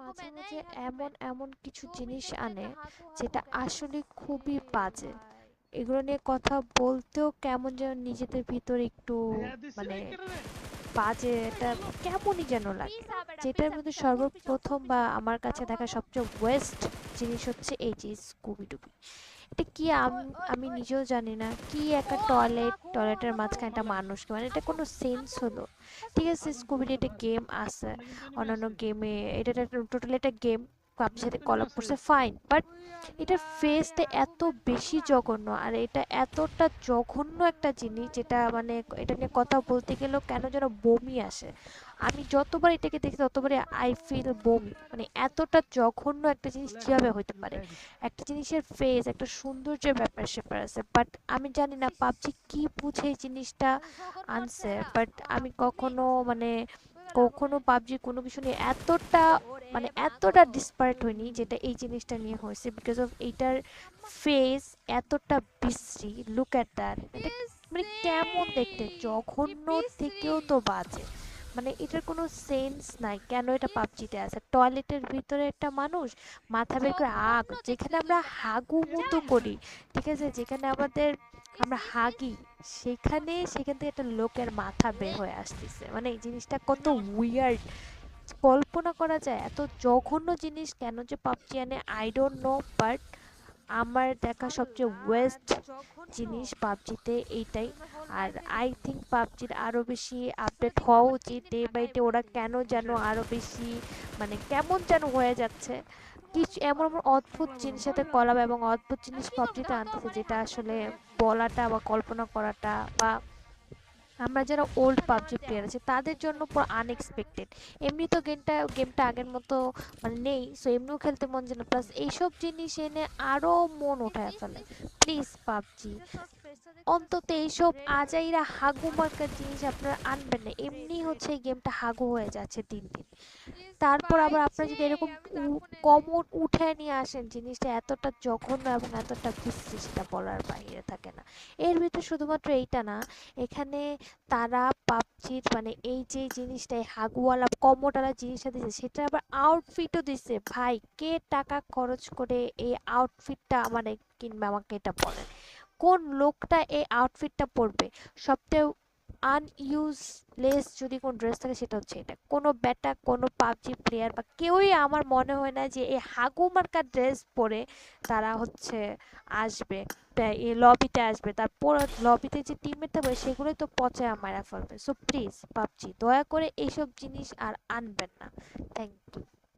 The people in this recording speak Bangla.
মাঝে মাঝে এমন এমন কিছু জিনিস আনে যেটা আসলে খুবই বাজে। এগুলো নিয়ে কথা বলতেও কেমন যেন নিজেদের ভিতরে একটু মানে বাজে এটা কেমনই যেন লাগে। যেটার মধ্যে সর্বপ্রথম বা আমার কাছে দেখা সবচেয়ে ওয়েস্ট জিনিস হচ্ছে এই যে স্কুবিডুবি। এটা কি আমি নিজেও জানি না কি একটা টয়লেটের মাঝখানে একটা মানুষকে, মানে এটা কোনো সেন্স হলো? ঠিক আছে, স্কুবিডি একটা গেম আছে, অন্যান্য গেমে এটা টোটালি একটা গেম পাবজির সাথে কলাপ করছে, ফাইন, বাট এটার ফেসটা এত বেশি জঘন্য আর এটা এতটা জঘন্য একটা জিনিস যেটা মানে এটা নিয়ে কথা বলতে গেলেও কেন যেন বমি আসে। আমি যতবার এটাকে দেখি ততবারই আই ফিল বমি, মানে এতটা জঘন্য একটা জিনিস কিভাবে হতে পারে? একটা জিনিসের ফেস একটা সৌন্দর্যের ব্যাপার স্যাপার আছে, বাট আমি জানি না পাবজি কি বুঝে এই জিনিসটা আনছে, বাট আমি কখনো মানে কখনো পাবজি কোনো কিছু নিয়ে এতটা মানে এতটা ডিসপারেট হয়নি যেটা এই জিনিসটা নিয়ে হয়েছে, বিকজ অফ এইটার ফেস এতটা বিশ্রী। লুক অ্যাট দ্যাট, এটা মানে কেমন দেখতে, জঘন্য থেকেও তো বাজে। মানে এটার কোনো সেন্স নাই কেন এটা পাবজিতে আছে। টয়লেটের ভিতরে একটা মানুষ মাথা বের করে আগ, যেখানে আমরা হাগু মুতু করি, ঠিক আছে, যেখানে আমাদের আমরা হাগি, সেখান থেকে একটা লোকের মাথা বের হয়ে আসতেছে। মানে এই জিনিসটা কত উইয়ার্ড, কল্পনা করা যায়? এত জঘন্য জিনিস কেন যে পাবজি আনে আই ডোন্ট নো, বাট আমার দেখা সবচেয়ে ওয়েস্ট জিনিস পাবজিতে এইটাই। আর আই থিঙ্ক পাবজির আরও বেশি আপডেট হওয়া উচিত ডে বাই ডে। ওরা কেন যেন আরও বেশি মানে কেমন যেন হয়ে যাচ্ছে, কিছু এমন এমন অদ্ভুত জিনিসের সাথে কলাব এবং অদ্ভুত জিনিস পাবজিতে আনতেছে যেটা আসলে বলাটা বা কল্পনা করাটা বা আমরা যারা ওল্ড পাবজি প্লেয়ার আছে তাদের জন্য পুরো আনএক্সপেক্টেড। এমনি তো গেমটা আগের মতো মানে নেই, সো এমনিও খেলতে মন যায় না, প্লাস এইসব জিনিস এনে আরো মন উঠায় ফেলে। প্লিজ পাবজি, অন্তত এইসব আজাইরা হাগু মার্কার জিনিস আপনারা আনবেন না। এমনি হচ্ছে এই গেমটা হাগু হয়ে যাচ্ছে দিন দিন। তারপর আবার আপনারা যদি এরকম কমন উঠে নিয়ে আসেন জিনিসটা এতটা জঘন্য এবং এতটা বিশ্রী, সেটা বলার বাইরে থাকে না। এর ভিতরে শুধুমাত্র এইটা না, এখানে তারা পাবজির মানে এই যে জিনিসটা এই হাগুওয়ালা কমোডালা জিনিসটা দিছে সেটা আবার আউটফিটও দিছে। ভাই, কে টাকা খরচ করে এই আউটফিটটা মানে কিনবে আমাকে এটা বলেন? কোন লোকটা এই আউটফিটটা পরবে? সবচেয়ে আনইউজলেস যদি কোনো ড্রেস থাকে সেটা হচ্ছে এটা। কোনো ব্যাটা কোনো পাবজি প্লেয়ার বা কেউই আমার মনে হয় না যে এই হাগু মার্কা ড্রেস পরে তারা হচ্ছে আসবে, এই লবিতে আসবে। তারপর লবিতে যে টিমমেট থাকবে সেগুলোই তো পচায় মারা ফেলবে। সো প্লিজ পাবজি দয়া করে এইসব জিনিস আর আনবেন না। Thank you.